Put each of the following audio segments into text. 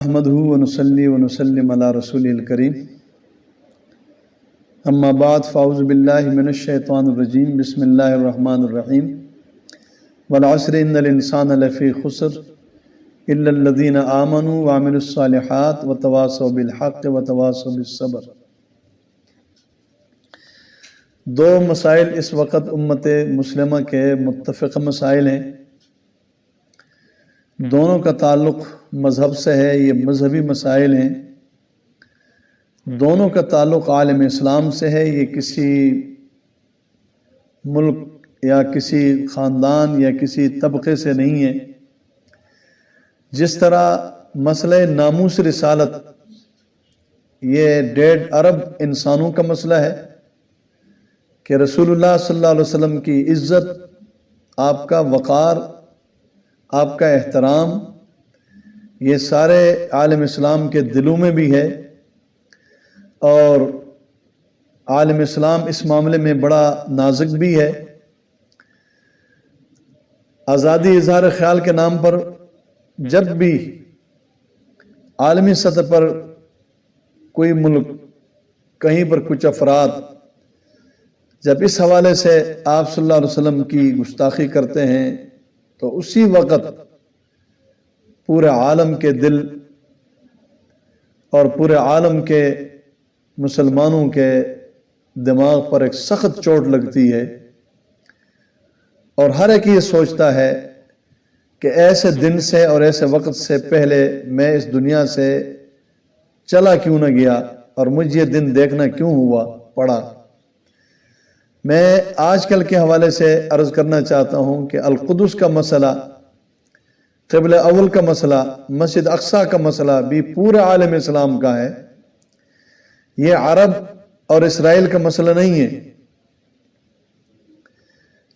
نحمده ونصلي ونسلم على رسوله الكريم اما بعد فاعوذ بالله من الشیطان الرجیم بسم اللہ الرحمن الرحیم والعصر ان الانسان لفی خسر الا الذین آمنوا وعملوا الصالحات وتواصوا بالحق وتواصوا بالصبر۔ دو مسائل اس وقت امت مسلمہ کے متفق مسائل ہیں، دونوں کا تعلق مذہب سے ہے، یہ مذہبی مسائل ہیں، دونوں کا تعلق عالم اسلام سے ہے، یہ کسی ملک یا کسی خاندان یا کسی طبقے سے نہیں ہے۔ جس طرح مسئلہ ناموس رسالت یہ 1.5 ارب انسانوں کا مسئلہ ہے کہ رسول اللہ صلی اللہ علیہ وسلم کی عزت، آپ کا وقار، آپ کا احترام، یہ سارے عالم اسلام کے دلوں میں بھی ہے، اور عالم اسلام اس معاملے میں بڑا نازک بھی ہے۔ آزادی اظہار خیال کے نام پر جب بھی عالمی سطح پر کوئی ملک، کہیں پر کچھ افراد جب اس حوالے سے آپ صلی اللہ علیہ وسلم کی گستاخی کرتے ہیں تو اسی وقت پورے عالم کے دل اور پورے عالم کے مسلمانوں کے دماغ پر ایک سخت چوٹ لگتی ہے، اور ہر ایک یہ سوچتا ہے کہ ایسے دن سے اور ایسے وقت سے پہلے میں اس دنیا سے چلا کیوں نہ گیا اور مجھے یہ دن دیکھنا کیوں پڑا۔ میں آج کل کے حوالے سے عرض کرنا چاہتا ہوں کہ القدس کا مسئلہ، قبلہ اول کا مسئلہ، مسجد اقصی کا مسئلہ بھی پورے عالم اسلام کا ہے، یہ عرب اور اسرائیل کا مسئلہ نہیں ہے،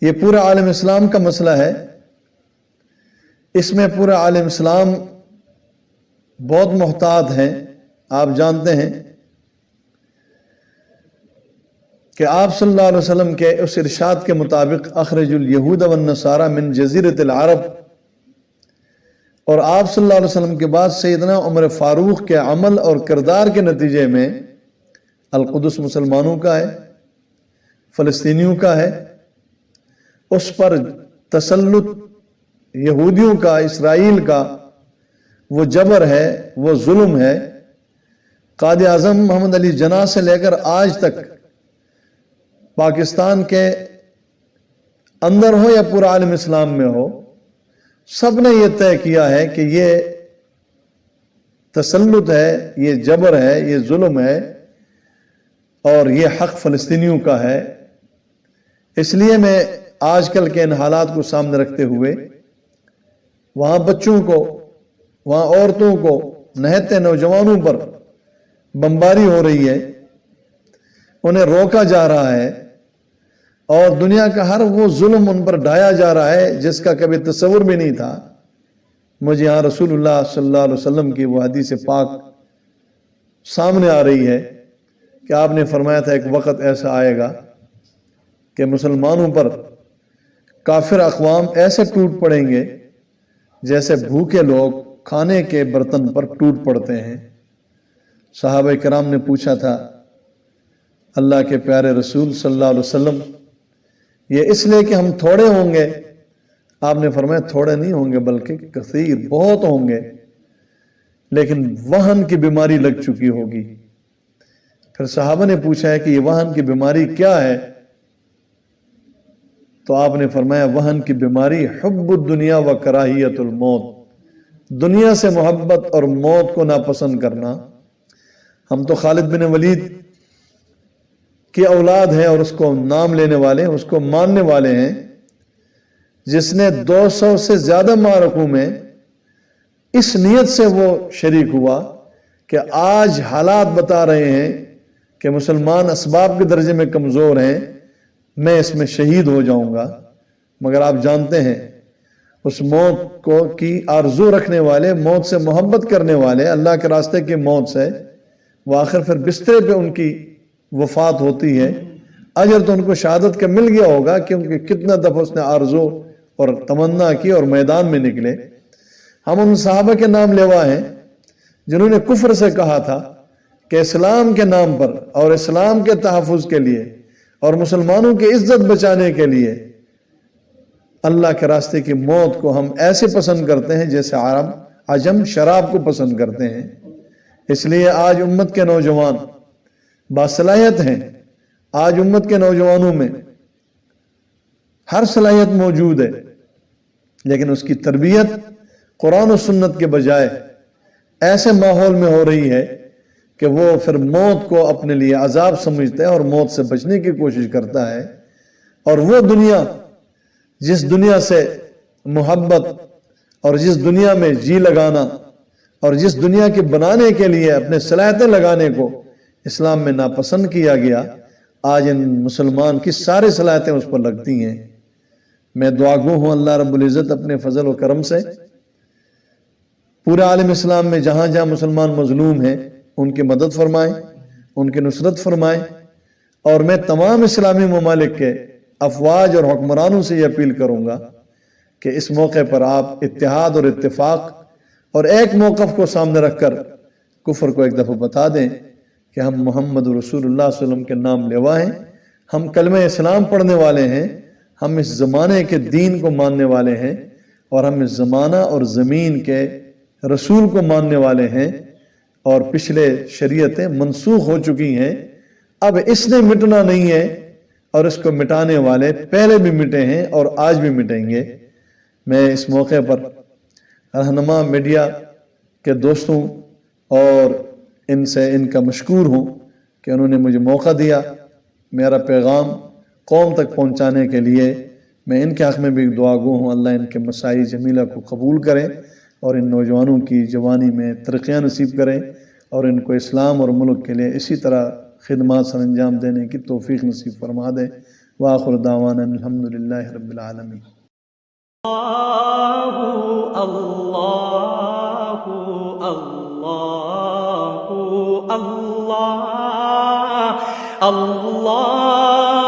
یہ پورا عالم اسلام کا مسئلہ ہے۔ اس میں پورا عالم اسلام بہت محتاط ہیں۔ آپ جانتے ہیں کہ آپ صلی اللہ علیہ وسلم کے اس ارشاد کے مطابق اخرج الیہود والنصارى من جزیرۃ العرب، اور آپ صلی اللہ علیہ وسلم کے بعد سیدنا عمر فاروق کے عمل اور کردار کے نتیجے میں القدس مسلمانوں کا ہے، فلسطینیوں کا ہے، اس پر تسلط یہودیوں کا، اسرائیل کا وہ جبر ہے، وہ ظلم ہے۔ قائد اعظم محمد علی جناح سے لے کر آج تک پاکستان کے اندر ہو یا پورا عالم اسلام میں ہو، سب نے یہ طے کیا ہے کہ یہ تسلط ہے، یہ جبر ہے، یہ ظلم ہے، اور یہ حق فلسطینیوں کا ہے۔ اس لیے میں آج کل کے ان حالات کو سامنے رکھتے ہوئے وہاں بچوں کو، وہاں عورتوں کو، نہتے نوجوانوں پر بمباری ہو رہی ہے، انہیں روکا جا رہا ہے، اور دنیا کا ہر وہ ظلم ان پر ڈھایا جا رہا ہے جس کا کبھی تصور بھی نہیں تھا۔ مجھے یہاں رسول اللہ صلی اللہ علیہ وسلم کی وہ حدیث پاک سامنے آ رہی ہے کہ آپ نے فرمایا تھا ایک وقت ایسا آئے گا کہ مسلمانوں پر کافر اقوام ایسے ٹوٹ پڑیں گے جیسے بھوکے لوگ کھانے کے برتن پر ٹوٹ پڑتے ہیں۔ صحابہ کرام نے پوچھا تھا اللہ کے پیارے رسول صلی اللہ علیہ وسلم، یہ اس لیے کہ ہم تھوڑے ہوں گے؟ آپ نے فرمایا تھوڑے نہیں ہوں گے بلکہ کثیر، بہت ہوں گے، لیکن وہن کی بیماری لگ چکی ہوگی۔ پھر صحابہ نے پوچھا ہے کہ یہ وہن کی بیماری کیا ہے؟ تو آپ نے فرمایا وہن کی بیماری حب الدنیا و کراہیت الموت، دنیا سے محبت اور موت کو ناپسند کرنا۔ ہم تو خالد بن ولید کی اولاد ہیں اور اس کو نام لینے والے ہیں، اس کو ماننے والے ہیں، جس نے 200 سے زیادہ معرکوں میں اس نیت سے وہ شریک ہوا کہ آج حالات بتا رہے ہیں کہ مسلمان اسباب کے درجے میں کمزور ہیں، میں اس میں شہید ہو جاؤں گا، مگر آپ جانتے ہیں اس موت کو کی آرزو رکھنے والے، موت سے محبت کرنے والے، اللہ کے راستے کی موت سے، وہ آخر پھر بسترے پہ ان کی وفات ہوتی ہے۔ اجر تو ان کو شہادت کا مل گیا ہوگا کیونکہ کتنا دفعہ اس نے آرزو اور تمنا کی اور میدان میں نکلے۔ ہم ان صحابہ کے نام لیوا ہیں جنہوں نے کفر سے کہا تھا کہ اسلام کے نام پر اور اسلام کے تحفظ کے لیے اور مسلمانوں کی عزت بچانے کے لیے اللہ کے راستے کی موت کو ہم ایسے پسند کرتے ہیں جیسے عرب عجم شراب کو پسند کرتے ہیں۔ اس لیے آج امت کے نوجوان باصلاحیت ہیں، آج امت کے نوجوانوں میں ہر صلاحیت موجود ہے، لیکن اس کی تربیت قرآن و سنت کے بجائے ایسے ماحول میں ہو رہی ہے کہ وہ پھر موت کو اپنے لیے عذاب سمجھتا ہے اور موت سے بچنے کی کوشش کرتا ہے، اور وہ دنیا جس دنیا سے محبت اور جس دنیا میں جی لگانا اور جس دنیا کے بنانے کے لیے اپنے صلاحیتیں لگانے کو اسلام میں ناپسند کیا گیا، آج ان مسلمان کی ساری صلاحیتیں اس پر لگتی ہیں۔ میں دعا گو ہوں اللہ رب العزت اپنے فضل و کرم سے پورے عالم اسلام میں جہاں جہاں مسلمان مظلوم ہیں ان کی مدد فرمائیں، ان کی نصرت فرمائیں، اور میں تمام اسلامی ممالک کے افواج اور حکمرانوں سے یہ اپیل کروں گا کہ اس موقع پر آپ اتحاد اور اتفاق اور ایک موقف کو سامنے رکھ کر کفر کو ایک دفعہ بتا دیں کہ ہم محمد رسول اللہ صلی اللہ علیہ وسلم کے نام لیوا ہیں، ہم کلمہ اسلام پڑھنے والے ہیں، ہم اس زمانے کے دین کو ماننے والے ہیں، اور ہم اس زمانہ اور زمین کے رسول کو ماننے والے ہیں، اور پچھلے شریعتیں منسوخ ہو چکی ہیں، اب اس نے مٹنا نہیں ہے، اور اس کو مٹانے والے پہلے بھی مٹے ہیں اور آج بھی مٹیں گے۔ میں اس موقع پر رہنما میڈیا کے دوستوں اور ان کا مشکور ہوں کہ انہوں نے مجھے موقع دیا میرا پیغام قوم تک پہنچانے کے لیے۔ میں ان کے حق میں بھی دعا گو ہوں اللہ ان کے مساعی جمیلہ کو قبول کریں اور ان نوجوانوں کی جوانی میں ترقیاں نصیب کریں، اور ان کو اسلام اور ملک کے لیے اسی طرح خدمات سر انجام دینے کی توفیق نصیب فرما دیں۔ وآخر دعوانا الحمدللہ رب العالمین۔ اللہ اللہ اللہ اللہ اللہ